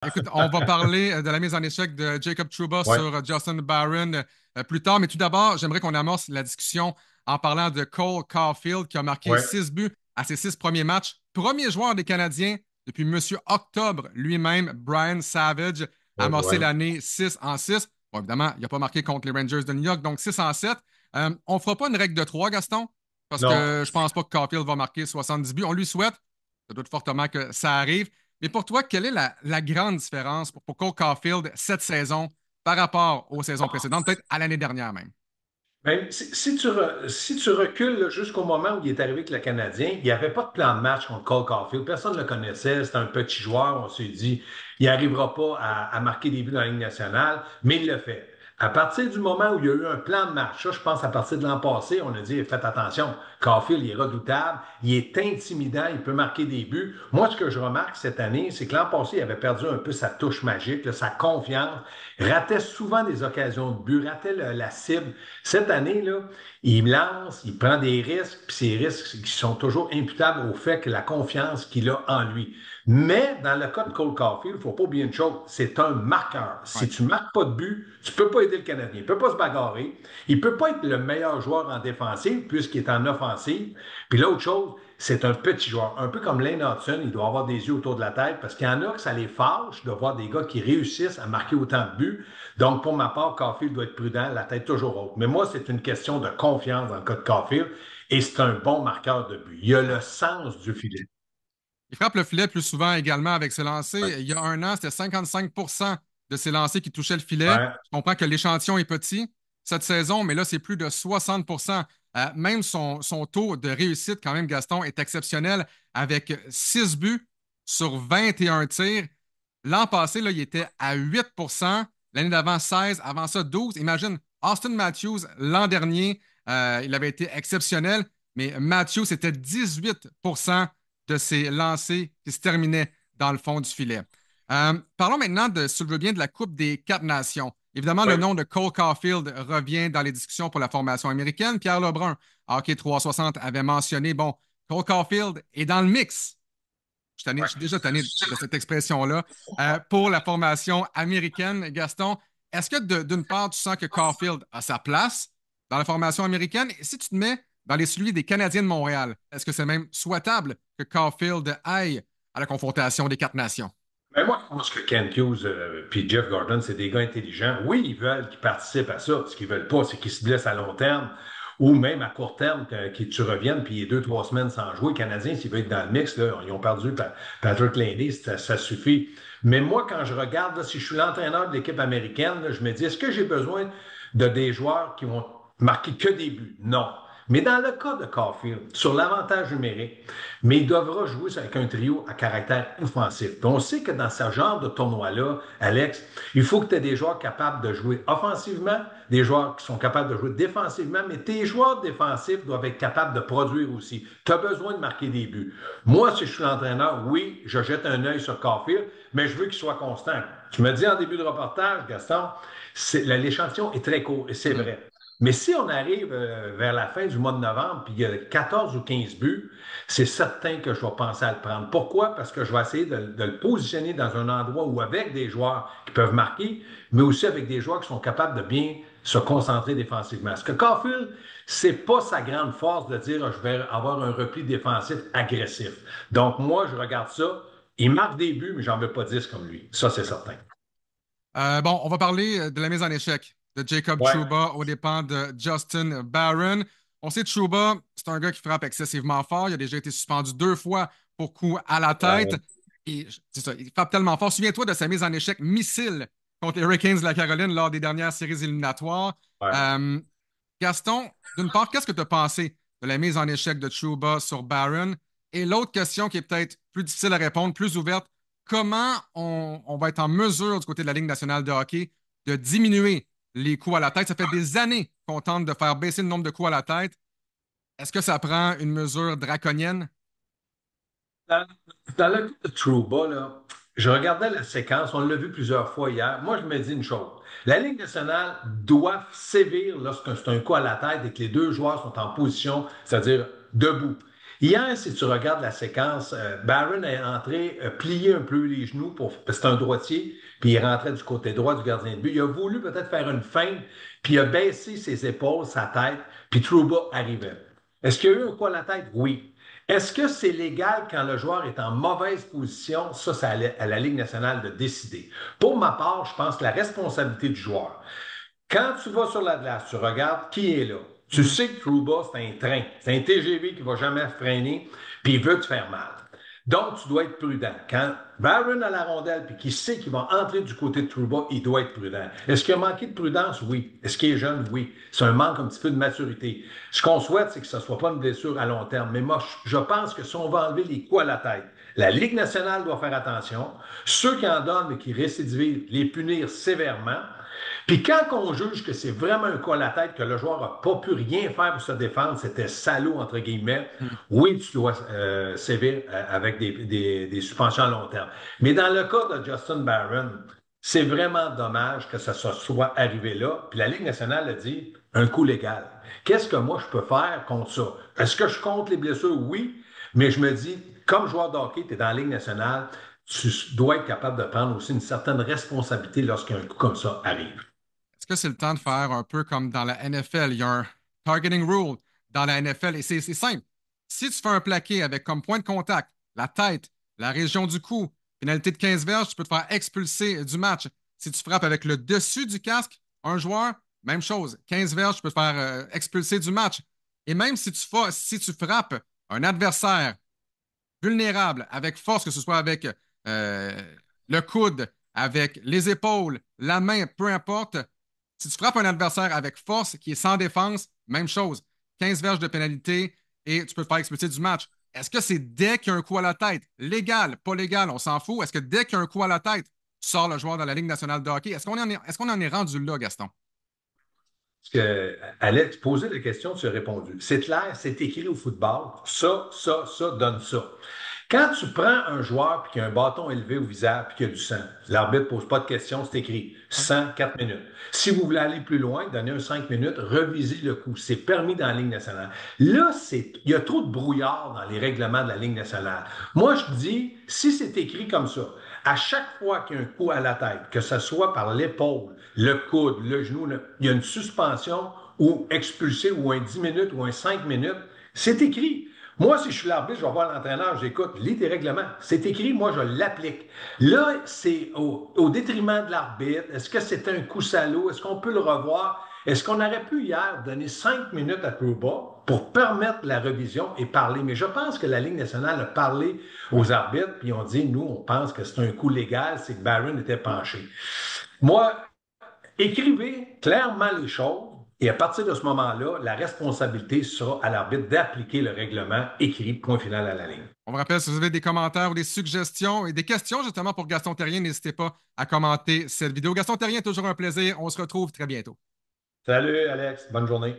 Écoute, on va parler de la mise en échec de Jacob Trouba Ouais, sur Justin Barron plus tard, mais tout d'abord, j'aimerais qu'on amorce la discussion en parlant de Cole Caulfield qui a marqué ouais, 6 buts à ses 6 premiers matchs. Premier joueur des Canadiens depuis Monsieur Octobre lui-même, Brian Savage, a ouais, amorcé ouais. l'année 6-6. Bon, évidemment, il n'a pas marqué contre les Rangers de New York, donc 6-7. On ne fera pas une règle de 3, Gaston, parce Non. que je pense pas que Caulfield va marquer 70 buts. On lui souhaite, je doute fortement que ça arrive. Mais pour toi, quelle est la grande différence pour Cole Caulfield cette saison par rapport aux saisons précédentes, peut-être à l'année dernière même? Ben, si tu recules là, jusqu'au moment où il est arrivé avec le Canadien, il n'y avait pas de plan de match contre Cole Caulfield. Personne ne le connaissait. C'était un petit joueur. On s'est dit, il n'arrivera pas à marquer des buts dans la Ligue nationale, mais il le fait. À partir du moment où il y a eu un plan de match, ça, je pense à partir de l'an passé, on a dit, faites attention, Caulfield, il est redoutable, il est intimidant, il peut marquer des buts. Moi, ce que je remarque cette année, c'est que l'an passé, il avait perdu un peu sa touche magique, là, sa confiance, ratait souvent des occasions de but, ratait la cible. Cette année, là, il lance, il prend des risques, puis ces risques qui sont toujours imputables au fait que la confiance qu'il a en lui. Mais dans le cas de Cole Caulfield, il ne faut pas oublier une chose, c'est un marqueur. Si Ouais. tu ne marques pas de but, tu ne peux pas aider le Canadien. Il ne peut pas se bagarrer. Il ne peut pas être le meilleur joueur en défensive puisqu'il est en offensive. Puis l'autre chose, c'est un petit joueur. Un peu comme Lane Hudson, il doit avoir des yeux autour de la tête parce qu'il y en a que ça les fâche de voir des gars qui réussissent à marquer autant de buts. Donc, pour ma part, Caulfield doit être prudent, la tête toujours haute. Mais moi, c'est une question de confiance dans le cas de Caulfield et c'est un bon marqueur de but. Il a le sens du filet. Il frappe le filet plus souvent également avec ses Ouais. lancers. Il y a un an, c'était 55 de ses lancers qui touchaient le filet. Ouais. Je comprends que l'échantillon est petit cette saison, mais là, c'est plus de 60. Même son taux de réussite, quand même, Gaston, est exceptionnel avec 6 buts sur 21 tirs. L'an passé, là, il était à 8. L'année d'avant, 16. Avant ça, 12. Imagine, Austin Matthews, l'an dernier, il avait été exceptionnel, mais Matthews, c'était 18 de ses lancers qui se terminaient dans le fond du filet. Parlons maintenant, si tu le veux bien, de la Coupe des Quatre Nations. Évidemment, le Ouais. nom de Cole Caulfield revient dans les discussions pour la formation américaine. Pierre Lebrun, à Hockey 360, avait mentionné, bon, Cole Caulfield est dans le mix. Je suis déjà tanné de cette expression-là. Pour la formation américaine, Gaston, est-ce que d'une part, tu sens que Caulfield a sa place dans la formation américaine? Et si tu te mets dans les celui des Canadiens de Montréal, est-ce que c'est même souhaitable que Caulfield aille à la confrontation des quatre nations? Mais moi, je pense que Kent Hughes et Jeff Gordon, c'est des gars intelligents. Oui, ils veulent qu'ils participent à ça. Ce qu'ils veulent pas, c'est qu'ils se blessent à long terme ou même à court terme, que tu reviennes, puis il y a 2, 3 semaines sans jouer. Les Canadiens, s'ils veulent être dans le mix, là, ils ont perdu Patrick Laney, ça suffit. Mais moi, quand je regarde, là, si je suis l'entraîneur de l'équipe américaine, là, je me dis, est-ce que j'ai besoin de des joueurs qui vont marquer que des buts? Non. Mais dans le cas de Caulfield, sur l'avantage numérique, mais il devra jouer avec un trio à caractère offensif. Puis on sait que dans ce genre de tournoi-là, Alex, il faut que tu aies des joueurs capables de jouer offensivement, des joueurs qui sont capables de jouer défensivement, mais tes joueurs défensifs doivent être capables de produire aussi. Tu as besoin de marquer des buts. Moi, si je suis l'entraîneur, oui, je jette un œil sur Caulfield, mais je veux qu'il soit constant. Tu me dis en début de reportage, Gaston, l'échantillon est très court, et c'est Mhm. vrai. Mais si on arrive vers la fin du mois de novembre, puis il y a 14 ou 15 buts, c'est certain que je vais penser à le prendre. Pourquoi? Parce que je vais essayer de le positionner dans un endroit où avec des joueurs qui peuvent marquer, mais aussi avec des joueurs qui sont capables de bien se concentrer défensivement. Parce que Caulfield, c'est pas sa grande force de dire je vais avoir un repli défensif agressif. Donc moi, je regarde ça. Il marque des buts, mais j'en veux pas 10 comme lui. Ça, c'est certain. Bon, on va parler de la mise en échec de Jacob Ouais. Trouba aux dépens de Justin Barron. On sait que Trouba, c'est un gars qui frappe excessivement fort. Il a déjà été suspendu 2 fois pour coup à la tête. Ouais. Et c'est ça, il frappe tellement fort. Souviens-toi de sa mise en échec missile contre les Hurricanes de la Caroline lors des dernières séries éliminatoires. Ouais. Euh, Gaston, d'une part, qu'est-ce que tu as pensé de la mise en échec de Trouba sur Barron? Et l'autre question qui est peut-être plus difficile à répondre, plus ouverte, comment on va être en mesure du côté de la Ligue nationale de hockey de diminuer les coups à la tête? Ça fait des années qu'on tente de faire baisser le nombre de coups à la tête. Est-ce que ça prend une mesure draconienne? Dans, dans le cas de Trouba, là, je regardais la séquence, on l'a vu plusieurs fois hier. Moi, je me dis une chose. La Ligue nationale doit sévir lorsque c'est un coup à la tête et que les deux joueurs sont en position, c'est-à-dire debout. Hier, si tu regardes la séquence, Barron est entré, plié un peu les genoux parce que c'est un droitier, puis il rentrait du côté droit du gardien de but. Il a voulu peut-être faire une feinte, puis il a baissé ses épaules, sa tête, puis Trouba arrivait. Est-ce qu'il y a eu un coup à la tête? Oui. Est-ce que c'est légal quand le joueur est en mauvaise position? Ça, c'est à la Ligue nationale de décider. Pour ma part, je pense que la responsabilité du joueur. Quand tu vas sur la glace, tu regardes qui est là. Tu Mhm. sais que Trouba, c'est un train. C'est un TGV qui ne va jamais freiner, puis il veut te faire mal. Donc, tu dois être prudent. Quand Barron a la rondelle, puis qu'il sait qu'il va entrer du côté de Trouba, il doit être prudent. Est-ce qu'il a manqué de prudence? Oui. Est-ce qu'il est jeune? Oui. C'est un manque un petit peu de maturité. Ce qu'on souhaite, c'est que ce ne soit pas une blessure à long terme. Mais moi, je pense que si on va enlever les coups à la tête, la Ligue nationale doit faire attention. Ceux qui en donnent et qui récidivent, les punir sévèrement. Puis quand on juge que c'est vraiment un coup à la tête, que le joueur n'a pas pu rien faire pour se défendre, c'était salaud, entre guillemets, Mhm. oui, tu dois sévir avec des suspensions à long terme. Mais dans le cas de Justin Barron, c'est vraiment dommage que ça se soit arrivé là. Puis la Ligue nationale a dit un coup légal. Qu'est-ce que moi je peux faire contre ça? Est-ce que je compte les blessures? Oui. Mais je me dis, comme joueur de hockey, tu es dans la Ligue nationale, tu dois être capable de prendre aussi une certaine responsabilité lorsqu'un coup comme ça arrive. Est-ce que c'est le temps de faire un peu comme dans la NFL? Il y a un targeting rule dans la NFL et c'est simple. Si tu fais un plaqué avec comme point de contact la tête, la région du cou, pénalité de 15 verges, tu peux te faire expulser du match. Si tu frappes avec le dessus du casque, un joueur, même chose, 15 verges, tu peux te faire expulser du match. Et même si tu frappes un adversaire vulnérable avec force, que ce soit avec le coude, avec les épaules, la main, peu importe. Si tu frappes un adversaire avec force qui est sans défense, même chose. 15 verges de pénalité et tu peux te faire expulser du match. Est-ce que c'est dès qu'il y a un coup à la tête, légal, pas légal, on s'en fout? Est-ce que dès qu'il y a un coup à la tête, tu sors le joueur dans la Ligue nationale de hockey? Est-ce qu'on en est rendu là, Gaston? Parce que Alex posait la question, tu as répondu. C'est clair, c'est écrit au football. Ça, donne ça. Quand tu prends un joueur puis qu'il a un bâton élevé au visage puis qu'il y a du sang, l'arbitre ne pose pas de questions, c'est écrit Ouais. 104 minutes. Si vous voulez aller plus loin, donner un 5 minutes, revisez le coup. C'est permis dans la Ligue nationale. Là, il y a trop de brouillard dans les règlements de la Ligue nationale. Moi, je dis, si c'est écrit comme ça, à chaque fois qu'il y a un coup à la tête, que ce soit par l'épaule, le coude, le genou, il y a une suspension ou expulsé ou un 10 minutes ou un 5 minutes, c'est écrit. Moi, si je suis l'arbitre, je vais voir l'entraîneur, j'écoute, lis tes règlements. C'est écrit, moi, je l'applique. Là, c'est au détriment de l'arbitre. Est-ce que c'est un coup salaud? Est-ce qu'on peut le revoir? Est-ce qu'on aurait pu hier donner 5 minutes à Trouba pour permettre la révision et parler? Mais je pense que la Ligue nationale a parlé aux arbitres, puis on dit, nous, on pense que c'est un coup légal, c'est que Barron était penché. Moi, écrivez clairement les choses et à partir de ce moment-là, la responsabilité sera à l'arbitre d'appliquer le règlement écrit, point final à la ligne. On vous rappelle, si vous avez des commentaires ou des suggestions et des questions justement pour Gaston Terrien, n'hésitez pas à commenter cette vidéo. Gaston Terrien, toujours un plaisir. On se retrouve très bientôt. Salut Alex, bonne journée.